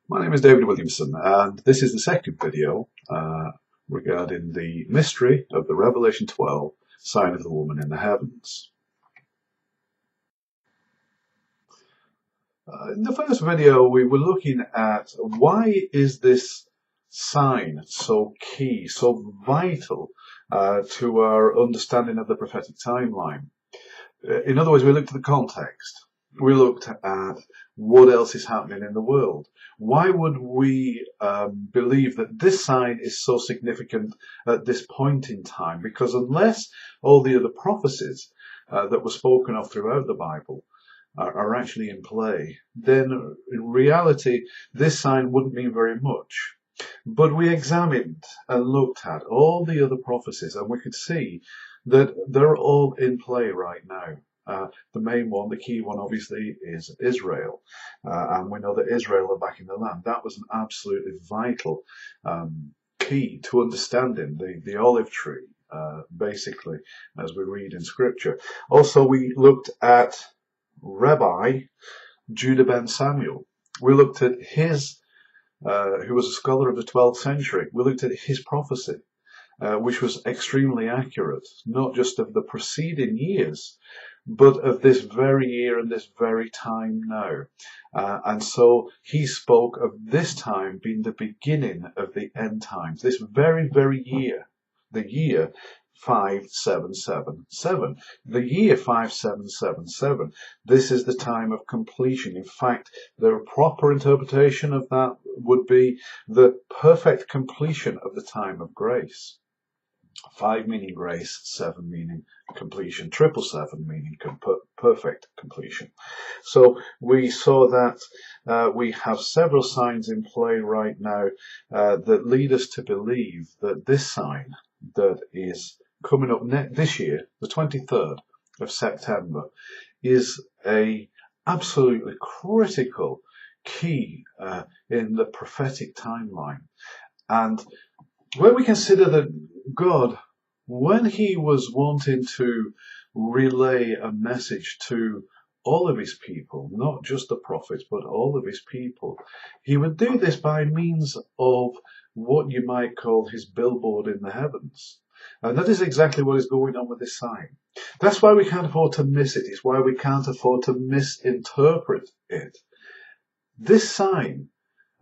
My name is David Williamson, and this is the second video regarding the mystery of the Revelation 12 sign of the woman in the heavens. In the first video, we were looking at why is this sign so key, so vital to our understanding of the prophetic timeline. In other words, we looked at the context. We looked at what else is happening in the world. Why would we believe that this sign is so significant at this point in time? Because unless all the other prophecies that were spoken of throughout the Bible are actually in play, then in reality, this sign wouldn't mean very much. But we examined and looked at all the other prophecies, and we could see that they're all in play right now. The main one, the key one, obviously, is Israel. And we know that Israel are back in the land. That was an absolutely vital key to understanding the olive tree, basically, as we read in Scripture. Also, we looked at Rabbi Judah ben Samuel. We looked at his, who was a scholar of the 12th century. We looked at his prophecy, which was extremely accurate, not just of the preceding years, but of this very year and this very time now. And so he spoke of this time being the beginning of the end times, this very, very year, the year 5777. The year 5777. This is the time of completion. In fact, the proper interpretation of that would be the perfect completion of the time of grace. 5 meaning grace, 7 meaning completion, 777 meaning perfect completion. So we saw that we have several signs in play right now that lead us to believe that this sign that is coming up this year, the 23rd of September, is a absolutely critical key in the prophetic timeline. And when we consider that God, when he was wanting to relay a message to all of his people, not just the prophets, but all of his people, he would do this by means of what you might call his billboard in the heavens. And that is exactly what is going on with this sign. That's why we can't afford to miss it. It's why we can't afford to misinterpret it. This sign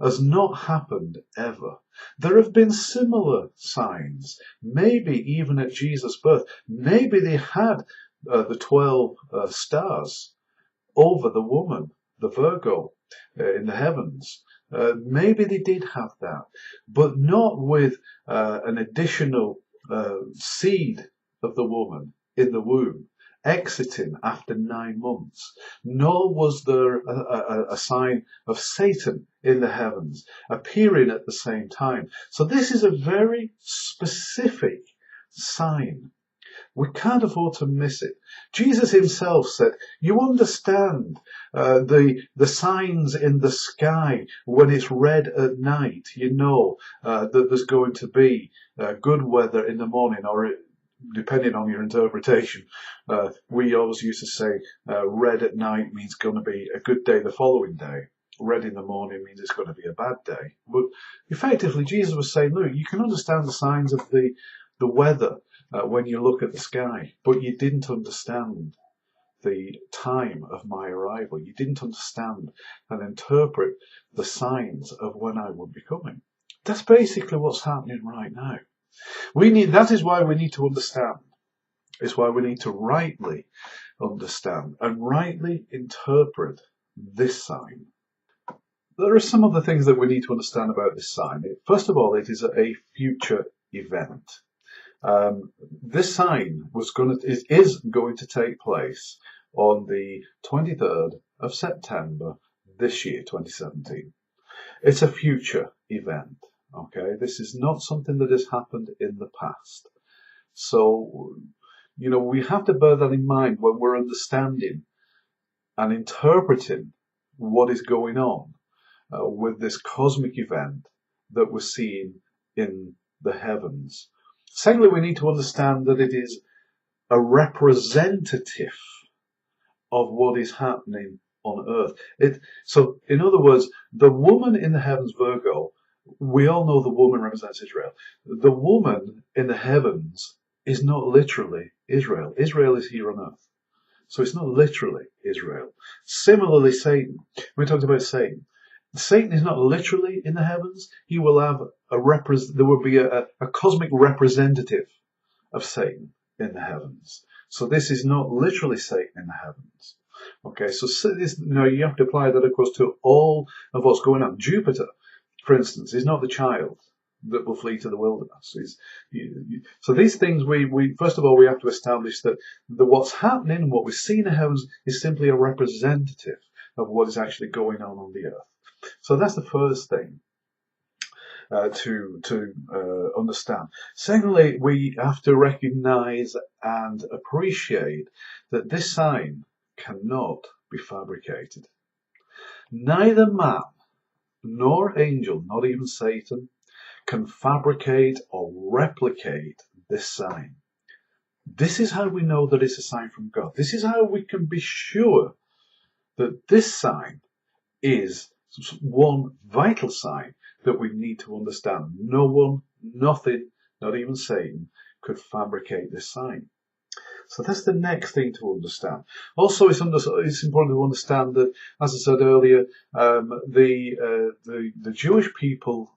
has not happened ever. There have been similar signs, maybe even at Jesus' birth. Maybe they had the 12 stars over the woman, the Virgo, in the heavens. Maybe they did have that, but not with an additional seed of the woman in the womb exiting after 9 months, nor was there a sign of Satan in the heavens appearing at the same time. So this is a very specific sign. We can't afford to miss it. Jesus himself said, you understand the signs in the sky when it's red at night. You know that there's going to be good weather in the morning, or depending on your interpretation. We always used to say red at night means going to be a good day the following day. Red in the morning means it's going to be a bad day. But effectively, Jesus was saying, look, you can understand the signs of the weather when you look at the sky, but you didn't understand the time of my arrival. You didn't understand and interpret the signs of when I would be coming. That's basically what's happening right now. That is why we need to understand. It's why we need to rightly understand and rightly interpret this sign. There are some other things that we need to understand about this sign. First of all, it is a future event. This sign is going to take place on the 23rd of September this year, 2017. It's a future event. Okay, this is not something that has happened in the past. So, we have to bear that in mind when we're understanding and interpreting what is going on with this cosmic event that we're seeing in the heavens. Secondly, we need to understand that it is a representative of what is happening on earth. So, in other words, the woman in the heavens, Virgo, we all know the woman represents Israel. The woman in the heavens is not literally Israel. Israel is here on earth. So it's not literally Israel. Similarly, Satan. We talked about Satan. Satan is not literally in the heavens. He will have there will be a cosmic representative of Satan in the heavens. So this is not literally Satan in the heavens. Okay, so this, you have to apply that, of course, to all of what's going on. Jupiter, for instance, is not the child that will flee to the wilderness. So these things, we first of all, we have to establish that what's happening, what we see in the heavens, is simply a representative of what is actually going on the earth. So that's the first thing to understand. Secondly, we have to recognize and appreciate that this sign cannot be fabricated. Neither man nor angel, not even Satan, can fabricate or replicate this sign. This is how we know that it's a sign from God. This is how we can be sure that this sign is one vital sign that we need to understand. No one, nothing, not even Satan, could fabricate this sign. So that's the next thing to understand. Also, it's important to understand that, as I said earlier, the Jewish people,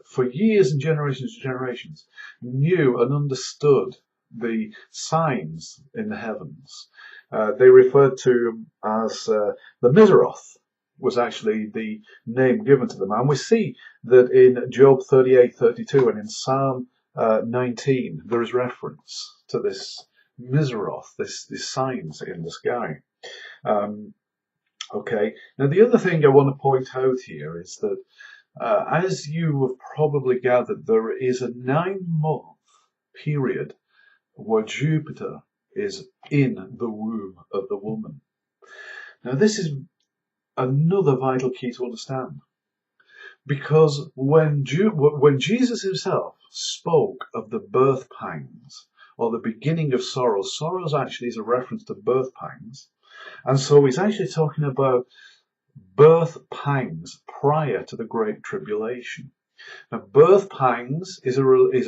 for years and generations, knew and understood the signs in the heavens. They referred to as the Mizrath was actually the name given to them. And we see that in Job 38:32 and in Psalm 19, there is reference to this Mizrath, these signs in the sky. Okay. Now, the other thing I want to point out here is that, as you have probably gathered, there is a 9-month period where Jupiter is in the womb of the woman. Now, this is another vital key to understand, because when Jesus himself spoke of the birth pangs or the beginning of sorrows, sorrows actually is a reference to birth pangs, and so he's actually talking about birth pangs prior to the Great Tribulation. Now, birth pangs is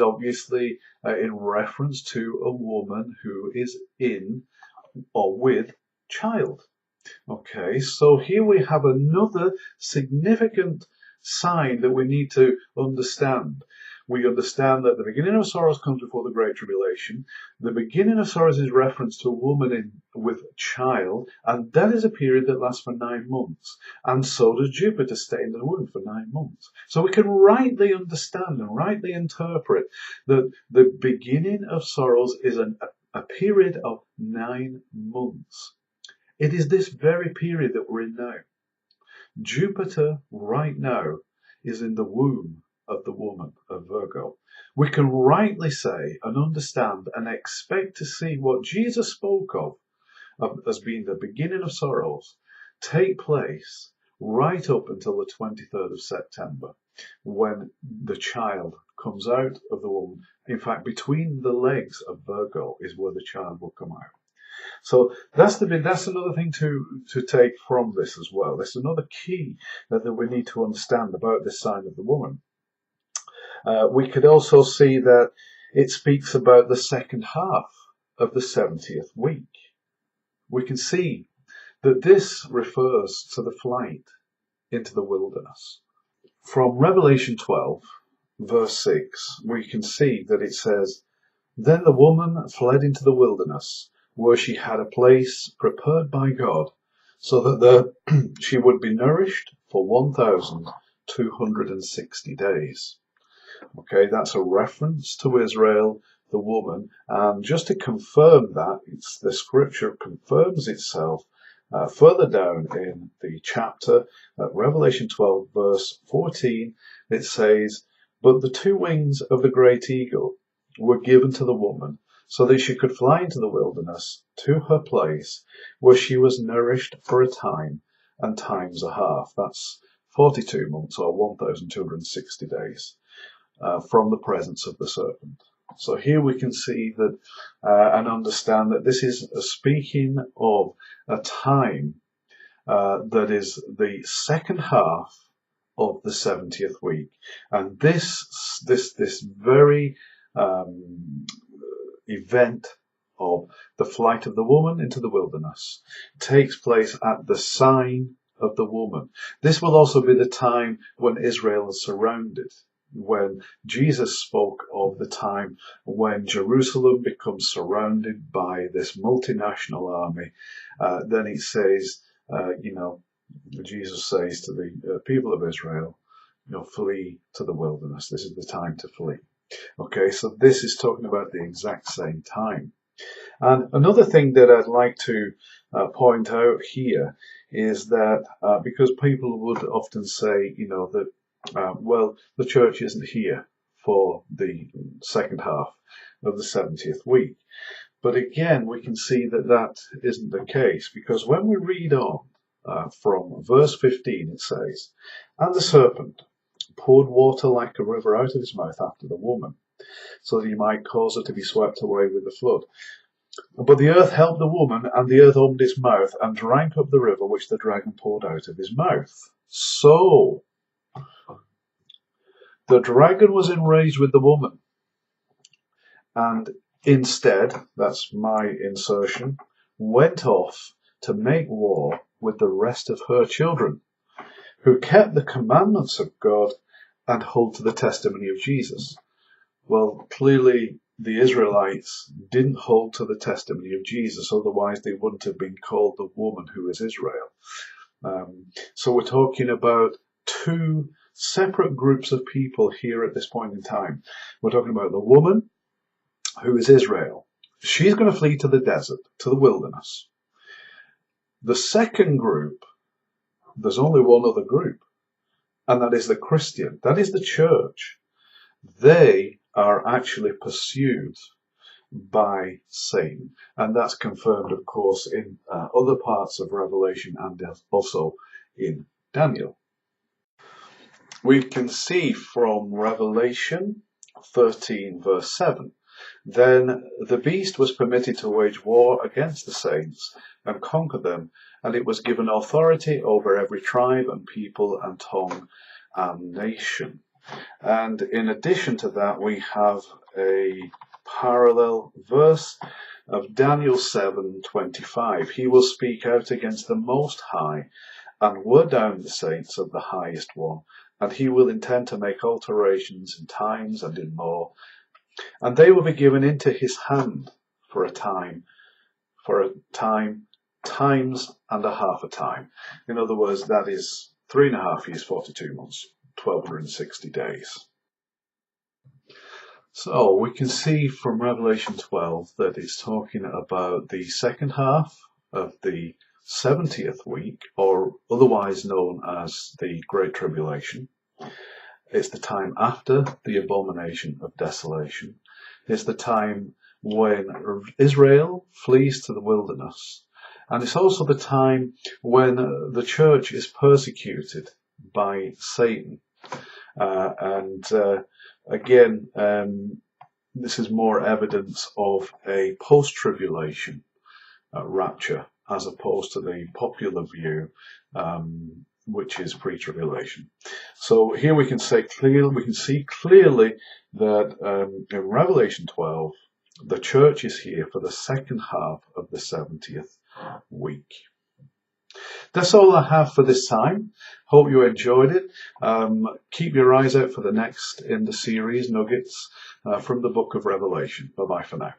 obviously in reference to a woman who is in or with child. Okay, so here we have another significant sign that we need to understand. We understand that the beginning of sorrows comes before the Great Tribulation. The beginning of sorrows is reference to a woman with child, and that is a period that lasts for 9 months. And so does Jupiter stay in the womb for 9 months. So we can rightly understand and rightly interpret that the beginning of sorrows is a period of 9 months. It is this very period that we're in now. Jupiter right now is in the womb of the woman of Virgo. We can rightly say and understand and expect to see what Jesus spoke of as being the beginning of sorrows take place right up until the 23rd of September, when the child comes out of the womb. In fact, between the legs of Virgo is where the child will come out. So that's another thing to take from this as well. That's another key that we need to understand about this sign of the woman. We could also see that it speaks about the second half of the 70th week. We can see that this refers to the flight into the wilderness. From Revelation 12, verse 6, we can see that it says, "Then the woman fled into the wilderness, where she had a place prepared by God, so that she would be nourished for 1,260 days. Okay, that's a reference to Israel, the woman, and just to confirm that, the scripture confirms itself further down in the chapter, Revelation 12, verse 14, it says, "But the 2 wings of the great eagle were given to the woman, so that she could fly into the wilderness to her place, where she was nourished for a time and times a half." That's 42 months or 1,260 days from the presence of the serpent. So here we can see that and understand that this is speaking of a time that is the second half of the 70th week. And this very event of the flight of the woman into the wilderness takes place at the sign of the woman. This will also be the time when Israel is surrounded. When Jesus spoke of the time when Jerusalem becomes surrounded by this multinational army, then he says, Jesus says to the people of Israel, flee to the wilderness. This is the time to flee. Okay, so this is talking about the exact same time. And another thing that I'd like to point out here is that because people would often say, that, the church isn't here for the second half of the 70th week. But again, we can see that that isn't the case, because when we read on from verse 15, it says, "And the serpent poured water like a river out of his mouth after the woman, so that he might cause her to be swept away with the flood. But the earth helped the woman, and the earth opened its mouth and drank up the river which the dragon poured out of his mouth. So the dragon was enraged with the woman, and instead," that's my insertion, "went off to make war with the rest of her children, who kept the commandments of God and hold to the testimony of Jesus." Well, clearly the Israelites didn't hold to the testimony of Jesus, otherwise they wouldn't have been called the woman who is Israel. So we're talking about two separate groups of people here at this point in time. We're talking about the woman who is Israel. She's going to flee to the desert, to the wilderness. The second group, there's only one other group, and that is the Christian. That is the church. They are actually pursued by Satan. And that's confirmed, of course, in other parts of Revelation and also in Daniel. We can see from Revelation 13, verse 7, "Then the beast was permitted to wage war against the saints and conquer them, and it was given authority over every tribe and people and tongue and nation." And in addition to that, we have a parallel verse of Daniel 7:25. "He will speak out against the Most High and word down the saints of the Highest One, and he will intend to make alterations in times and in law, and they will be given into his hand for a time, times and a half a time." In other words, that is 3.5 years, 42 months, 1260 days. So we can see from Revelation 12 that it's talking about the second half of the 70th week, or otherwise known as the Great Tribulation. It's the time after the abomination of desolation. It's the time when Israel flees to the wilderness. And it's also the time when the church is persecuted by Satan. Again, this is more evidence of a post-tribulation rapture, as opposed to the popular view, which is pre-tribulation. So here we can see clearly that in Revelation 12, the church is here for the second half of the 70th week. That's all I have for this time. Hope you enjoyed it. Keep your eyes out for the next in the series, Nuggets from the book of Revelation. Bye-bye for now.